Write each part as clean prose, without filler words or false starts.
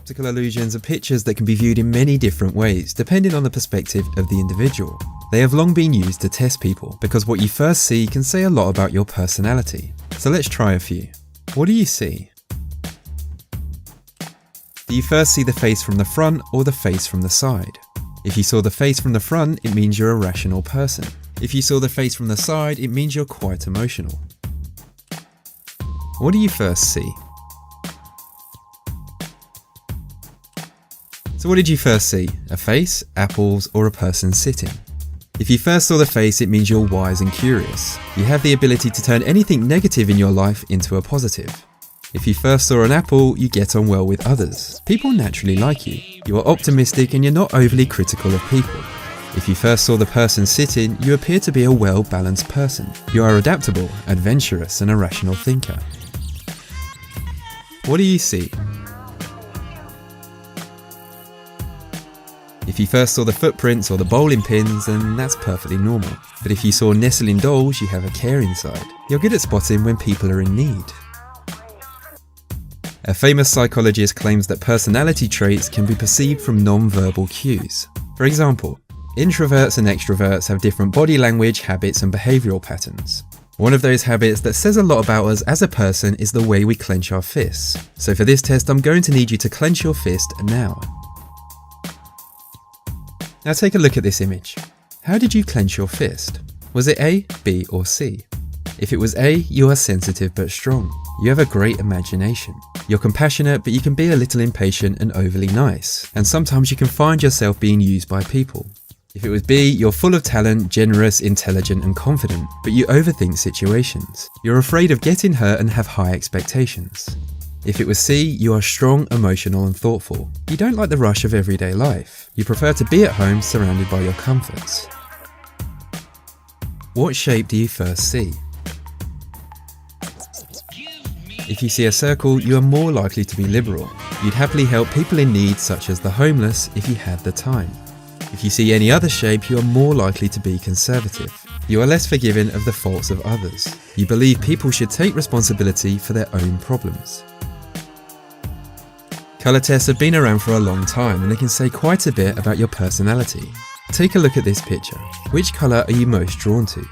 Optical illusions are pictures that can be viewed in many different ways, depending on the perspective of the individual. They have long been used to test people, because what you first see can say a lot about your personality. So let's try a few. What do you see? Do you first see the face from the front or the face from the side? If you saw the face from the front, it means you're a rational person. If you saw the face from the side, it means you're quite emotional. What do you first see? So what did you first see? A face, apples, or a person sitting? If you first saw the face, it means you're wise and curious. You have the ability to turn anything negative in your life into a positive. If you first saw an apple, you get on well with others. People naturally like you. You are optimistic and you're not overly critical of people. If you first saw the person sitting, you appear to be a well-balanced person. You are adaptable, adventurous, and a rational thinker. What do you see? If you first saw the footprints or the bowling pins, then that's perfectly normal. But if you saw nestling dolls, you have a caring side. You're good at spotting when people are in need. A famous psychologist claims that personality traits can be perceived from non-verbal cues. For example, introverts and extroverts have different body language, habits, and behavioural patterns. One of those habits that says a lot about us as a person is the way we clench our fists. So for this test, I'm going to need you to clench your fist now. Now take a look at this image. How did you clench your fist? Was it A, B, or C? If it was A, you are sensitive but strong. You have a great imagination. You're compassionate, but you can be a little impatient and overly nice. And sometimes you can find yourself being used by people. If it was B, you're full of talent, generous, intelligent, and confident, but you overthink situations. You're afraid of getting hurt and have high expectations. If it was C, you are strong, emotional, and thoughtful. You don't like the rush of everyday life. You prefer to be at home surrounded by your comforts. What shape do you first see? If you see a circle, you are more likely to be liberal. You'd happily help people in need, such as the homeless, if you had the time. If you see any other shape, you are more likely to be conservative. You are less forgiving of the faults of others. You believe people should take responsibility for their own problems. Colour tests have been around for a long time and they can say quite a bit about your personality. Take a look at this picture. Which colour are you most drawn to?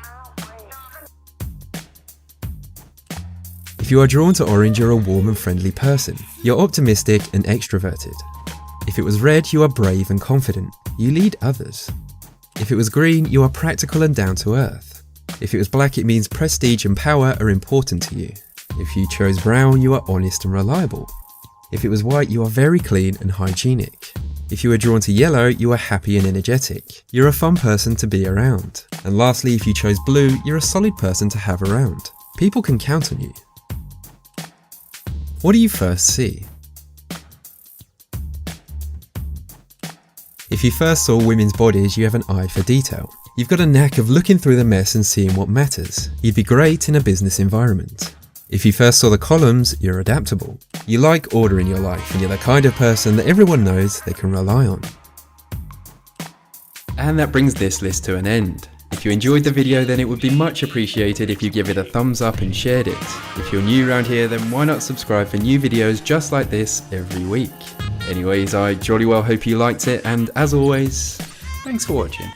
If you are drawn to orange, you're a warm and friendly person. You're optimistic and extroverted. If it was red, you are brave and confident. You lead others. If it was green, you are practical and down to earth. If it was black, it means prestige and power are important to you. If you chose brown, you are honest and reliable. If it was white, you are very clean and hygienic. If you were drawn to yellow, you are happy and energetic. You're a fun person to be around. And lastly, if you chose blue, you're a solid person to have around. People can count on you. What do you first see? If you first saw women's bodies, you have an eye for detail. You've got a knack of looking through the mess and seeing what matters. You'd be great in a business environment. If you first saw the columns, you're adaptable. You like order in your life and you're the kind of person that everyone knows they can rely on. And that brings this list to an end. If you enjoyed the video, then it would be much appreciated if you give it a thumbs up and shared it. If you're new around here, then why not subscribe for new videos just like this every week. Anyways, I jolly well hope you liked it, and as always, thanks for watching.